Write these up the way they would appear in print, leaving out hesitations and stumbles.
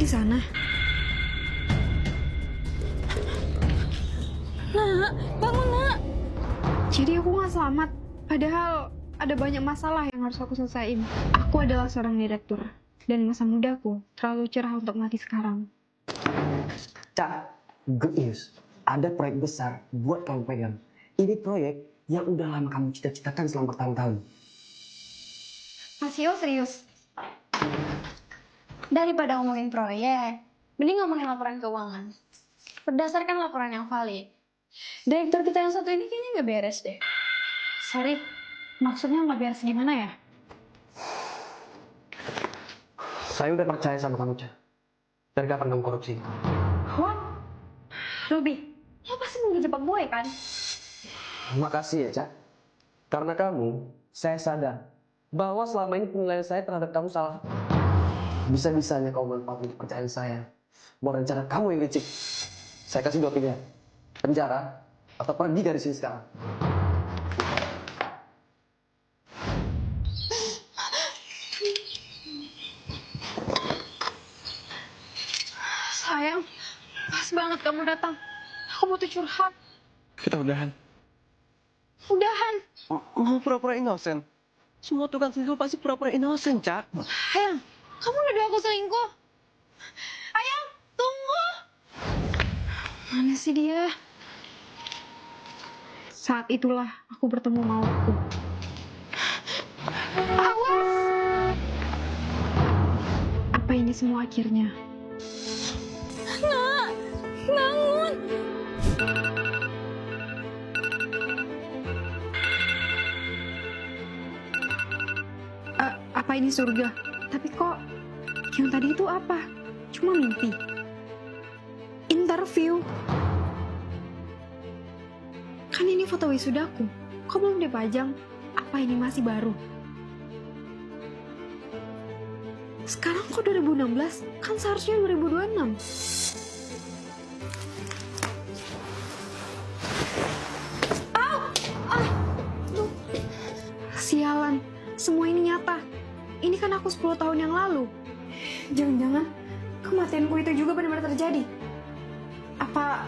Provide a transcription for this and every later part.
di sana? Nak, bangun nak. Jadi aku nggak selamat. Padahal ada banyak masalah yang harus aku selesaiin. Aku adalah seorang direktur. Dan masa mudaku terlalu cerah untuk mati sekarang. Cak, good news. Ada proyek besar buat kamu pegang. Ini proyek yang udah lama kamu cita-citakan selama bertahun-tahun. Mas Yo serius? Daripada ngomongin proyek, mending ngomongin laporan keuangan. Berdasarkan laporan yang valid, direktur kita yang satu ini kayaknya nggak beres deh. Sorry, maksudnya nggak beres gimana ya? Saya udah percaya sama kamu, Cak. Dari kapan kamu korupsi? What? Ruby, lo pasti mau ngejebak gue kan? Makasih ya, Cak. Karena kamu, saya sadar bahwa selama ini penilaian saya terhadap kamu salah. Bisa-bisanya kamu manfaatin kepercayaan saya buat rencana kamu yang licik. Saya kasih 2 pilihan. Penjara atau pergi dari sini sekarang. Sayang, pas banget kamu datang. Aku butuh curhat. Kita udahan. Udahan. Mau pura-pura innocent? Semua tukang selingkuh pasti pura-pura innocent, Cak. Ayang, kamu nuduh aku selingkuh. Ayang, tunggu. Mana sih dia? Saat itulah aku bertemu mautku. Awas! Apa ini semua akhirnya? Nak, bangun! Apa ini surga? Tapi kok yang tadi itu apa? Cuma mimpi. Interview. Kan ini foto wisudaku. Kok belum dipajang? Apa ini masih baru? Sekarang kok 2016? Kan seharusnya 2026. Duh. Sialan, semua ini nyata. Ini kan aku 10 tahun yang lalu. Jangan-jangan kematianku itu juga benar-benar terjadi. Apa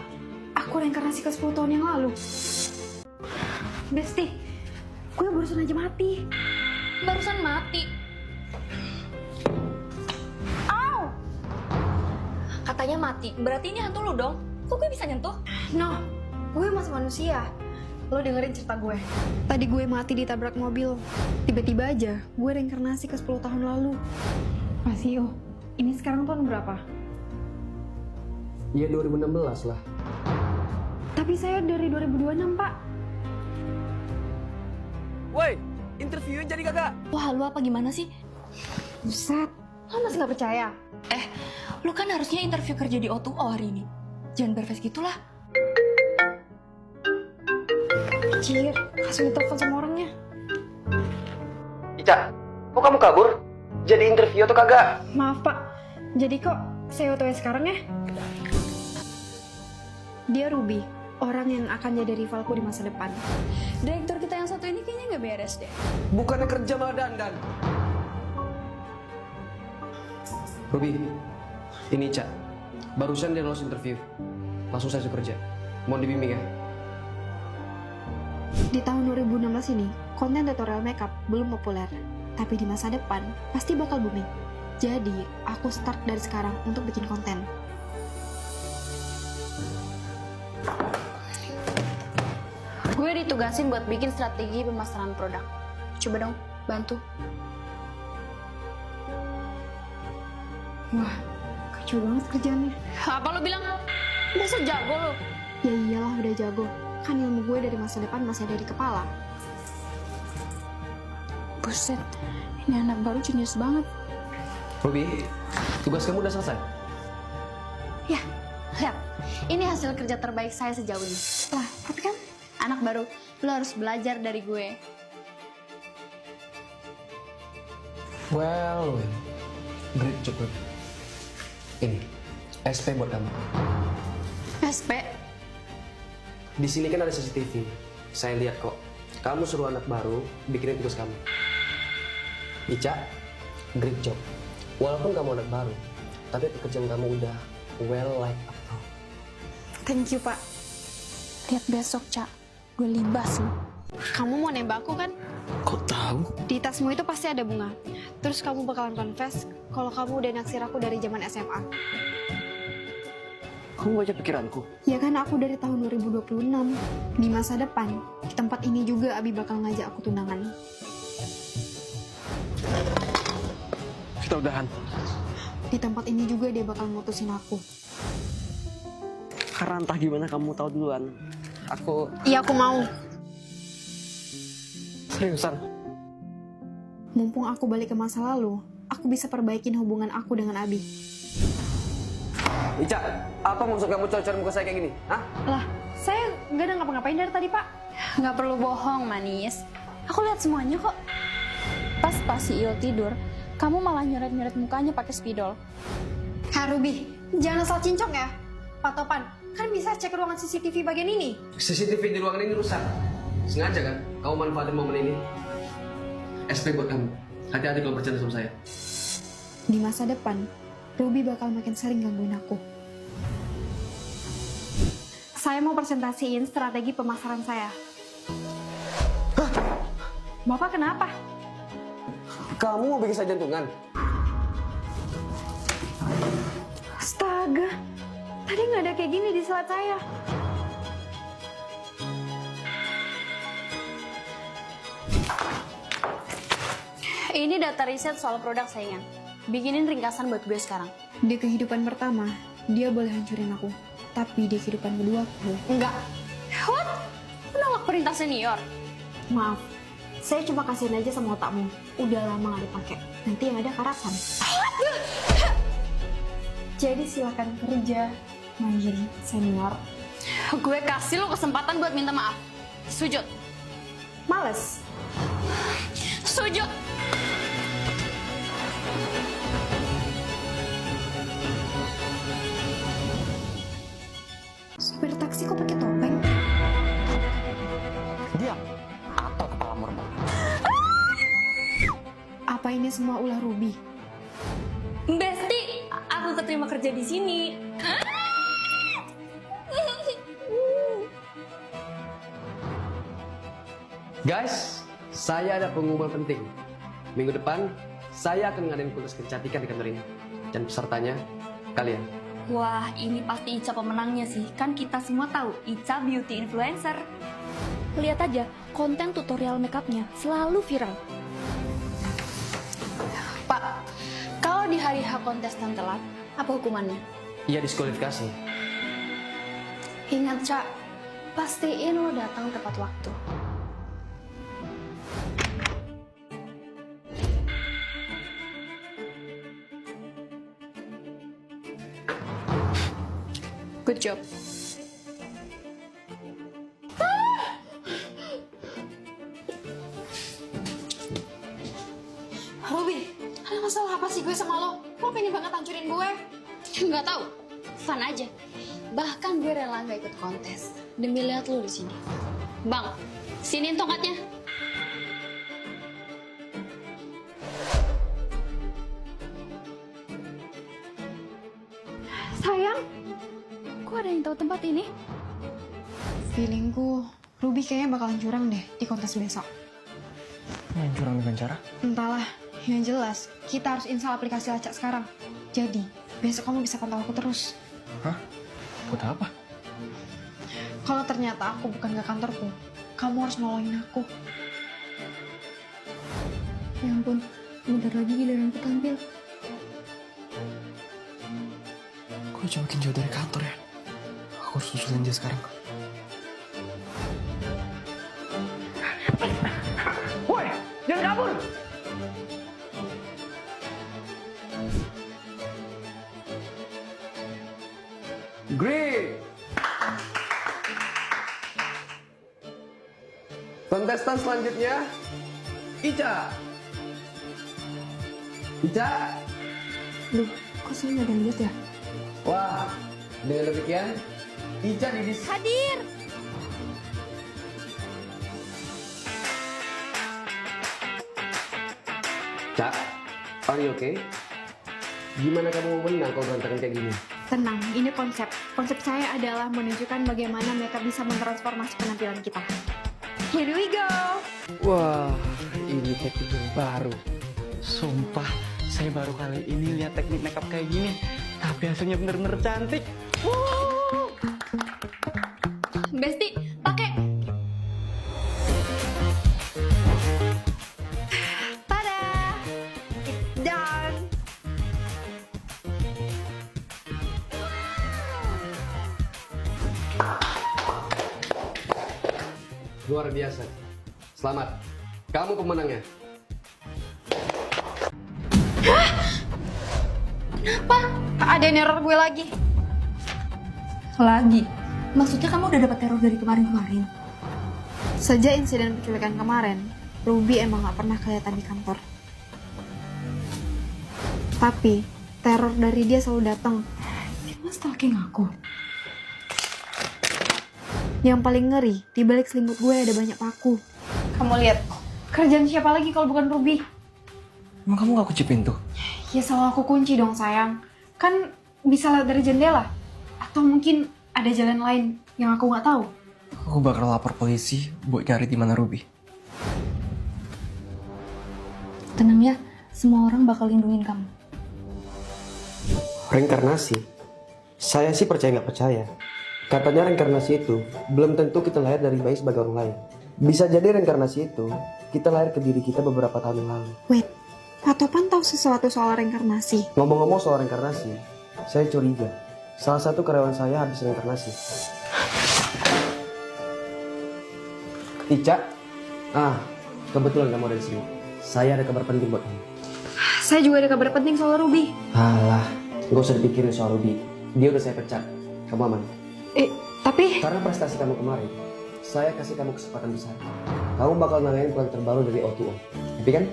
aku reinkarnasi ke 10 tahun yang lalu? Besti, gue barusan aja mati. Barusan mati? Au! Katanya mati, berarti ini hantu lu dong. Kok gue bisa nyentuh? No, gue masih manusia. Lo dengerin cerita gue. Tadi gue mati ditabrak mobil. Tiba-tiba aja gue reinkarnasi ke 10 tahun lalu. Mas Yo, ini sekarang tahun berapa? Ya 2016 lah. Tapi saya dari 2026, Pak. Woi, interviewnya jadi kagak? Wah, lu apa gimana sih? Buset, lo masih gak percaya? Lu kan harusnya interview kerja di O2O hari ini. Jangan berfes gitulah. Cir, kasih telepon sama orangnya. Ica, kok kamu kabur? Jadi interview atau kagak? Maaf, Pak. Jadi kok saya OTW sekarang ya? Dia Ruby, orang yang akan jadi rivalku di masa depan. Direktur kita yang satu ini kayaknya nggak beres deh. Bukannya kerja malah dandan. Ruby, ini Ica. Barusan dia lolos interview. Langsung saya kerja. Mohon dibimbing ya. Di tahun 2016 ini, konten tutorial makeup belum populer. Tapi di masa depan, pasti bakal booming. Jadi, aku start dari sekarang untuk bikin konten. Gue ditugasin buat bikin strategi pemasaran produk. Coba dong, bantu. Wah, kacau banget kerjaannya. Apa lu bilang? Masa jago lu? Ya iyalah udah jago. Kan ilmu gue dari masa depan masih ada di kepala. Buset, ini anak baru jenius banget. Ruby, tugas kamu udah selesai? Ya, lihat. Ini hasil kerja terbaik saya sejauh ini. Lah, tapi kan Anak baru, lu harus belajar dari gue. Well, great job. Ini, SP buat kamu. SP? Di sini kan ada CCTV. Saya lihat kok. Kamu suruh anak baru bikinin tugas kamu. Ica, great job. Walaupun kamu anak baru, Tapi pekerjaan kamu udah well like a pro. Thank you, Pak. Lihat besok, Cak. Gue libas lu. Kamu mau nembak aku kan? Kok tahu? Di tasmu itu pasti ada bunga. Terus kamu bakalan confess kalau kamu udah naksir aku dari zaman SMA. Kamu baca pikiranku? Ya kan aku dari tahun 2026. Di masa depan, di tempat ini juga Abi bakal ngajak aku tunangan. Kita udahan. Di tempat ini juga dia bakal mutusin aku. Karena entah gimana kamu tahu duluan. Aku Iya, aku mau. seriusan. Mumpung aku balik ke masa lalu, aku bisa perbaikin hubungan aku dengan Abi. Ica, apa maksud kamu cocor muka saya kayak gini? Hah? Lah, saya nggak ada ngapa-ngapain dari tadi, Pak. Nggak perlu bohong, manis. Aku lihat semuanya kok. Pas si Il tidur, kamu malah nyoret-nyoret mukanya pakai spidol. Ruby, jangan asal cincong ya. Pak Topan, kan bisa cek ruangan CCTV bagian ini. CCTV di ruangan ini rusak. Sengaja kan kamu manfaatin momen ini? SP buat kamu. Hati-hati kalau bercanda sama saya. Di masa depan, Ruby bakal makin sering gangguin aku. Saya mau presentasiin strategi pemasaran saya. Bapak kenapa? Kamu mau bikin saya jantungan? Astaga, tadi nggak ada kayak gini di slide saya. Ini data riset soal produk saingan. Bikinin ringkasan buat gue sekarang. Di kehidupan pertama, dia boleh hancurin aku. Tapi di kehidupan kedua aku, enggak. What? Menolak perintah senior? Maaf, saya cuma kasihin aja sama otakmu. Udah lama nggak dipakai. Nanti yang ada karasan. Jadi silakan kerja, mandiri, senior. Gue kasih lo kesempatan buat minta maaf. Sujud. Males. Sujud. Supir taksi kok pakai topeng? Diam atau kepala merbak. Apa ini semua ulah Ruby? Besti, aku keterima kerja di sini. Guys, saya ada pengumuman penting. Minggu depan, saya akan ngadain kontes kecantikan di kantor ini. Dan pesertanya, kalian. Wah, ini pasti Ica pemenangnya sih. Kan kita semua tahu Ica beauty influencer. Lihat aja, konten tutorial makeupnya selalu viral. Pak, kalau di hari H kontestan telat, apa hukumannya? Ia diskualifikasi. Ingat, Cak, pastiin lo datang tepat waktu. Good job. Ruby, ada masalah apa sih gue sama lo? Lo pengen banget hancurin gue? Nggak tahu, fun aja. Bahkan gue rela nggak ikut kontes demi lihat lu di sini. Bang, siniin tongkatnya. Sayang, Kok ada yang tahu tempat ini? feelingku Ruby kayaknya bakalan curang deh di kontes besok. Main curang dengan cara? Entahlah, yang jelas kita harus install aplikasi lacak sekarang. Jadi, besok kamu bisa pantau aku terus. Hah? Buat apa? Kalau ternyata aku bukan ke kantorku, kamu harus nolongin aku. Ya ampun, bentar lagi giliranku tampil. Kok cuma makin jauh dari kantor ya? Aku harus susulin dia sekarang. Woi, jangan kabur! Green. Kontestan selanjutnya, Ica. Ica. Duh, kok saya nggak ada lihat ya? Wah, dengan demikian, Ica Hadir! Cak, are you okay? Gimana kamu mau menang kalau berantakan kayak gini? Tenang, ini konsep. Konsep saya adalah menunjukkan bagaimana makeup bisa mentransformasi penampilan kita. Here we go! Wah, ini teknik yang baru. Sumpah, saya baru kali ini lihat teknik makeup kayak gini. Tapi hasilnya bener-bener cantik. Besti, pakai. Tada! It's done! Luar biasa. Selamat. Kamu pemenangnya. Ada neror gue lagi. Lagi? Maksudnya kamu udah dapat teror dari kemarin-kemarin? Sejak insiden penculikan kemarin, Ruby emang gak pernah kelihatan di kantor. Tapi, teror dari dia selalu datang. Dia mah stalking aku. Yang paling ngeri, di balik selimut gue ada banyak paku. Kamu lihat, kerjaan siapa lagi kalau bukan Ruby? Emang kamu gak kunci pintu? Ya selalu aku kunci dong sayang. Kan bisa lihat dari jendela. Atau mungkin ada jalan lain yang aku nggak tahu. Aku bakal lapor polisi buat cari di mana Ruby. Tenang ya, semua orang bakal lindungin kamu. Reinkarnasi? Saya sih percaya nggak percaya. Katanya reinkarnasi itu belum tentu kita lahir dari bayi sebagai orang lain. Bisa jadi reinkarnasi itu kita lahir ke diri kita beberapa tahun yang lalu. Wait, Pak Topan tahu sesuatu soal reinkarnasi? Ngomong-ngomong soal reinkarnasi, saya curiga. Salah satu karyawan saya habis reinkarnasi. Ica? Kebetulan kamu ada di sini. Saya ada kabar penting buat kamu. Saya juga ada kabar penting soal Ruby. Alah, gak usah dipikirin soal Ruby. Dia udah saya pecat. Kamu aman? Tapi... Karena prestasi kamu kemarin, saya kasih kamu kesempatan besar. Kamu bakal nanganin plan terbaru dari O2O. Happy kan?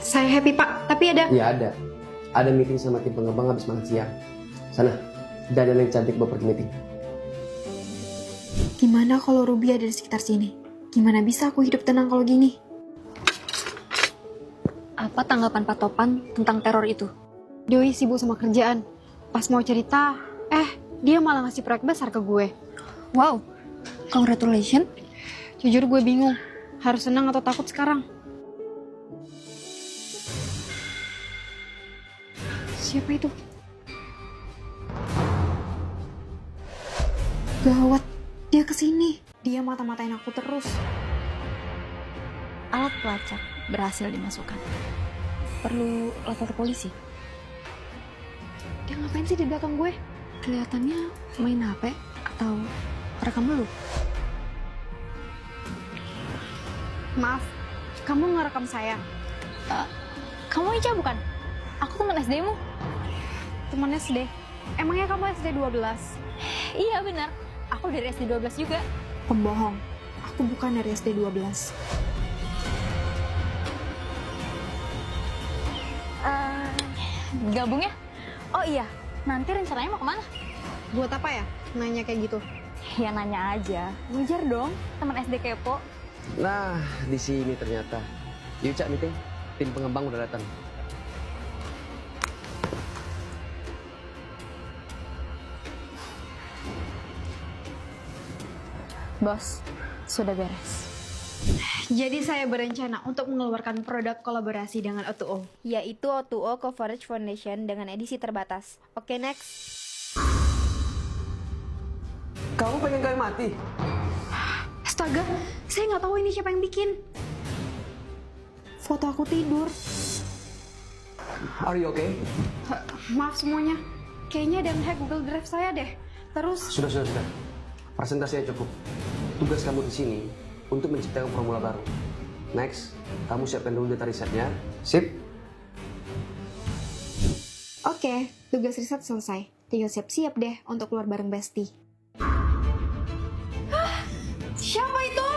Saya happy Pak, tapi ada... Iya ada. Ada meeting sama tim pengembang habis makan siang. Sana, dandan yang cantik buat pergi meeting. Gimana kalau Ruby ada di sekitar sini? Gimana bisa aku hidup tenang kalau gini? Apa tanggapan Pak Topan tentang teror itu? Doi sibuk sama kerjaan. Pas mau cerita, dia malah ngasih proyek besar ke gue. Wow, congratulations. Jujur gue bingung, harus senang atau takut sekarang? Siapa itu? Gawat, dia kesini. Dia mata-matain aku terus. Alat pelacak berhasil dimasukkan. Perlu lapor polisi. Dia ngapain sih di belakang gue? Kelihatannya main HP atau rekam dulu. Maaf, kamu ngerekam saya. Kamu Ica bukan? Aku teman SD-mu. Teman SD. Emangnya kamu SD 12? Iya benar. Aku dari SD 12 juga. Pembohong. Aku bukan dari SD 12. Gabung ya? Oh iya, nanti rencananya mau kemana? Buat apa ya? Nanya kayak gitu. Ya nanya aja. Wajar dong, teman SD kepo. Nah, di sini ternyata. Yuk Cak, meeting. Tim pengembang udah datang. Bos, sudah beres. Jadi saya berencana untuk mengeluarkan produk kolaborasi dengan O2O. Yaitu O2O Coverage Foundation dengan edisi terbatas. Oke, next. Kamu pengen kayak mati? Astaga, saya nggak tahu ini siapa yang bikin. Foto aku tidur. Are you okay? Maaf semuanya. Kayaknya ada yang hack Google Drive saya deh. Terus... Sudah. Presentasinya cukup. Tugas kamu di sini untuk menciptakan formula baru. Next, kamu siapkan dulu data risetnya. Sip? Oke, tugas riset selesai. Tinggal siap-siap deh untuk keluar bareng Besti. Siapa itu?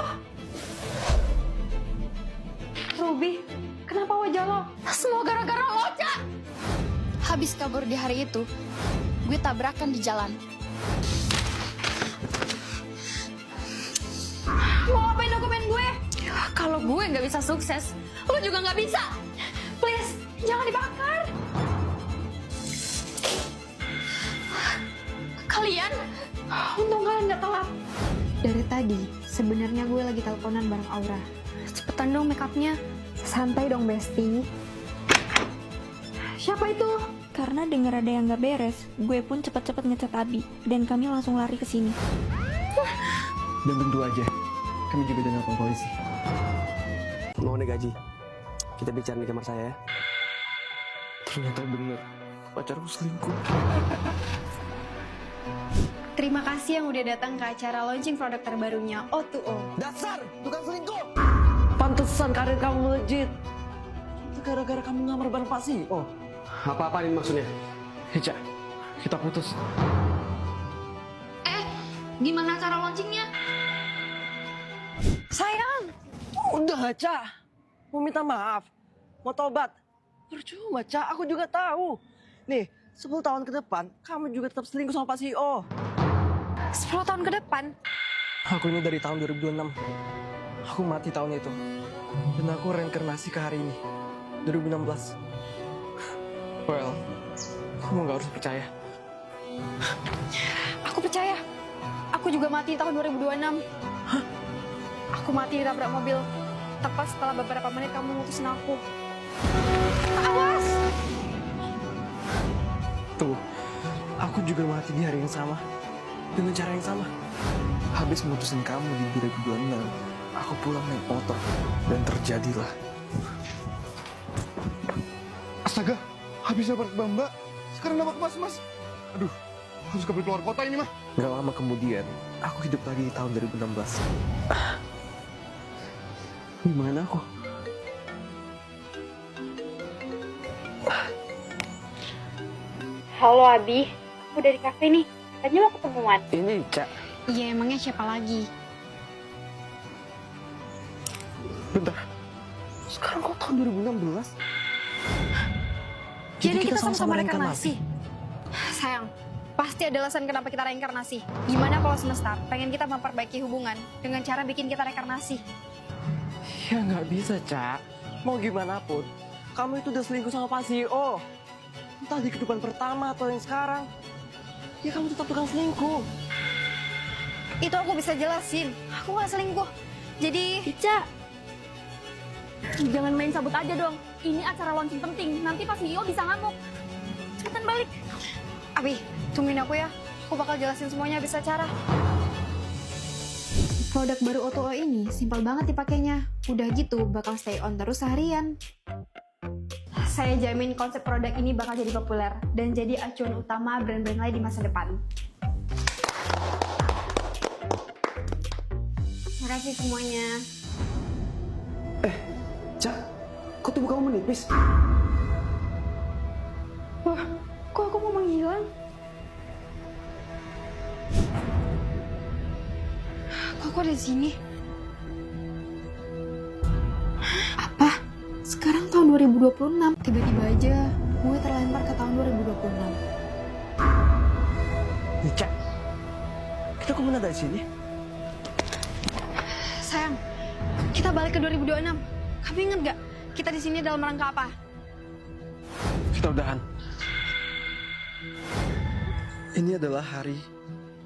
Ruby, kenapa wajah lo? Semua gara-gara lo, Ca. Habis kabur di hari itu, gue tabrakan di jalan. Mau ngapain dokumen gue? Kalau gue nggak bisa sukses, lo juga nggak bisa. Please, jangan dibakar. Kalian? Untung kalian nggak telat. Dari tadi, sebenarnya gue lagi teleponan bareng Aura. Cepetan dong makeupnya. Santai dong, Besti. Siapa itu? Karena dengar ada yang nggak beres, gue pun cepat-cepat ngecat Abi dan kami langsung lari ke sini. Dan tentu aja, kami juga udah nelpon polisi. Mau naik gaji? Kita bicara di kamar saya ya. Ternyata bener, pacarku selingkuh. Terima kasih yang udah datang ke acara launching produk terbarunya O2O. Dasar tukang selingkuh! Pantesan karir kamu melejit. Itu gara-gara kamu ngamar bareng Pak CEO. Apa-apa ini maksudnya? Hei, Cak, kita putus. Gimana cara launchingnya? Sayang! Udah, Cak. Mau minta maaf. Mau tobat. Percuma, Cak. Aku juga tahu. Nih, 10 tahun ke depan, kamu juga tetap selingkuh sama Pak CEO. 10 tahun ke depan, Aku ini dari tahun 2006. Aku mati tahun itu. Dan aku reinkarnasi ke hari ini, 2016. Well, kamu nggak harus percaya. aku percaya. Aku juga mati tahun 2026. Aku mati ditabrak mobil. Tepat setelah beberapa menit kamu mutusin aku. Awas! Tuh, aku juga mati di hari yang sama. Dengan cara yang sama. Habis mutusin kamu di 2026, aku pulang naik motor. Dan terjadilah. Astaga, habis dapat Mbak, sekarang dapat Mas. Aduh, harus kabur keluar kota ini mah. Gak lama kemudian, aku hidup lagi di tahun 2016. Gimana aku? Halo Abi, aku dari kafe nih. Katanya mau ketemuan. Ini, Cak. Iya, emangnya siapa lagi? Bentar. Sekarang kok tahun 2016? Jadi kita sama-sama reinkarnasi. Sayang, pasti ada alasan kenapa kita reinkarnasi. Gimana kalau semesta pengen kita memperbaiki hubungan dengan cara bikin kita reinkarnasi? Ya nggak bisa, Cak. Mau gimana pun, kamu itu udah selingkuh sama Pak CEO. Entah di kehidupan pertama atau yang sekarang. Ya kamu tetap tukang selingkuh. Itu aku bisa jelasin. Aku gak selingkuh. Jadi, Ica, jangan main sabut aja dong. Ini acara launching penting. Nanti pas CEO bisa ngamuk. Cepetan balik. Abi, tungguin aku ya. Aku bakal jelasin semuanya habis acara. Produk baru O2O ini simpel banget dipakainya. Udah gitu bakal stay on terus seharian. Saya jamin konsep produk ini bakal jadi populer dan jadi acuan utama brand-brand lain di masa depan. Terima kasih semuanya. Cak, kok tubuh kamu menipis? Wah, kok aku mau menghilang? Kok aku ada di sini? Apa? Sekarang tahun 2026. Tiba-tiba aja gue terlempar ke tahun 2026. Nih, Cak. Kita kok mana dari sini? Sayang, kita balik ke 2026. Kamu inget gak? Kita di sini dalam rangka apa? Kita udahan. Ini adalah hari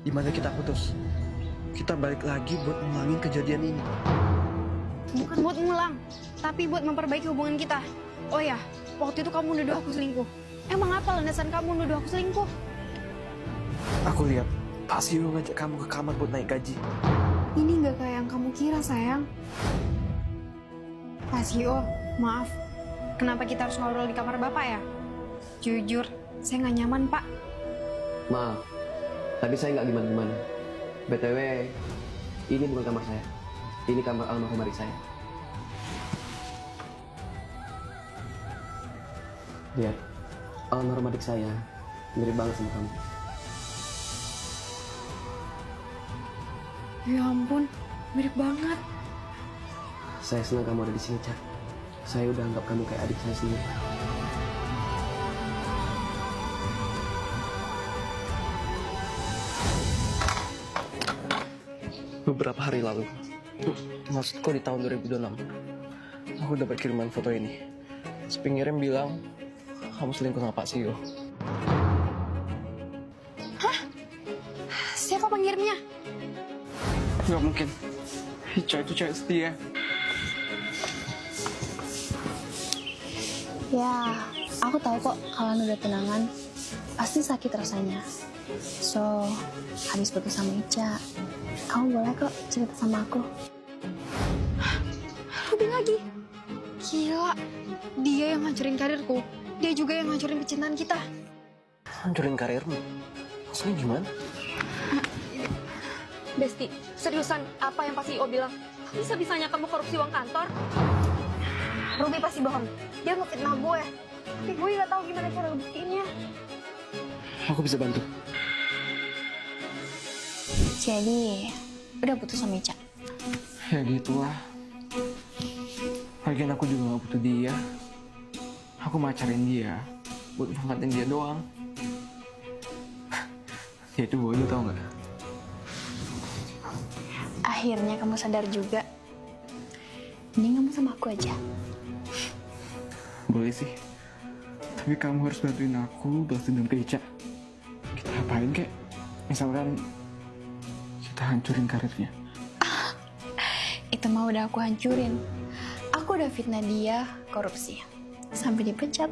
di mana kita putus. Kita balik lagi buat ngulangin kejadian ini. Bukan buat ngulang, tapi buat memperbaiki hubungan kita. Oh ya, waktu itu kamu nuduh aku selingkuh. Emang apa landasan kamu nuduh aku selingkuh? Aku lihat Pak CEO ngajak kamu ke kamar buat naik gaji. Ini nggak kayak yang kamu kira, sayang. Pak CEO, maaf. Kenapa kita harus ngobrol di kamar Bapak ya? Jujur, saya nggak nyaman, Pak. Maaf, tadi saya nggak gimana-gimana. BTW, ini bukan kamar saya. Ini kamar almarhum adik saya. Lihat, almarhum adik saya mirip banget sama kamu. Ya ampun, mirip banget. Saya senang kamu ada di sini, Cak. Saya udah anggap kamu kayak adik saya sendiri. Beberapa hari lalu, maksudku di tahun 2026, aku dapat kiriman foto ini. Si pengirim bilang, kamu selingkuh sama Pak CEO. Gak mungkin. Ica itu cewek setia. Ya, aku tahu kok kalian udah tunangan. Pasti sakit rasanya. So, habis putus sama Ica, kamu boleh kok cerita sama aku. Ruby lagi. Gila, dia yang hancurin karirku. Dia juga yang hancurin kecintaan kita. Hancurin karirmu? Maksudnya gimana? Besti, seriusan apa yang pasti O bilang? Bisa-bisanya kamu korupsi uang kantor? Ruby pasti bohong. Dia ngefitnah gue. Tapi gue gak tahu gimana cara ngebuktiinnya. Aku bisa bantu. Jadi, udah putus sama Ica. Ya gitulah. Lagian aku juga gak butuh dia. Aku macarin dia buat manfaatin dia doang. Dia itu bodoh, tau gak? Akhirnya kamu sadar juga. Mending kamu sama aku aja. Boleh sih. Tapi kamu harus bantuin aku balas dendam ke Ica. Kita apain kek? Misalkan kita hancurin karirnya. Itu mah udah aku hancurin. Aku udah fitnah dia korupsi. Sampai dipecat.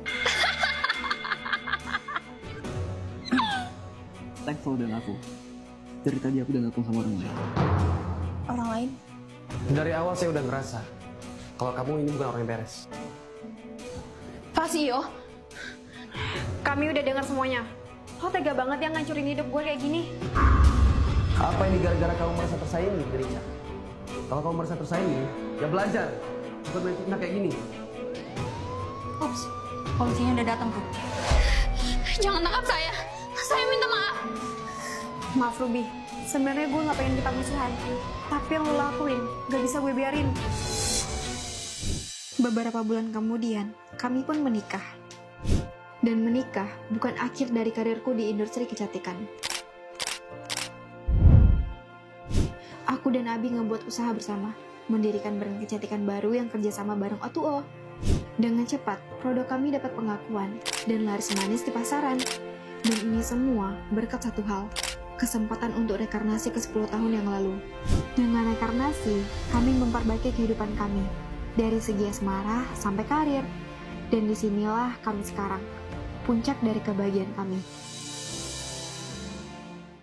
Thanks lo dan aku. Dari tadi aku udah ngelakuin sama orang lain. Orang lain? Dari awal saya udah ngerasa kalau kamu ini bukan orang yang beres. Pak CEO, kami udah dengar semuanya. Lo tega banget ya ngancurin hidup gue kayak gini. Apa ini gara-gara kamu merasa tersaingi, Rica? Kalau kamu merasa tersaingi, ya belajar. Bukan main fitnah kayak gini. Ups, polisinya udah datang tuh. Jangan tangkap saya. Saya minta maaf. Maaf Ruby, sebenarnya gue gak pengen kita musuhan. Tapi yang lo lakuin, gak bisa gue biarin. Beberapa bulan kemudian, kami pun menikah. Dan menikah bukan akhir dari karirku di industri kecantikan. Aku dan Abi ngebuat usaha bersama, mendirikan brand kecantikan baru yang kerjasama bareng O2O. Dengan cepat, produk kami dapat pengakuan dan laris manis di pasaran. Dan ini semua berkat satu hal, kesempatan untuk rekarnasi ke 10 tahun yang lalu. Dengan rekarnasi, kami memperbaiki kehidupan kami, dari segi asmara sampai karir. Dan disinilah kami sekarang, puncak dari kebahagiaan kami.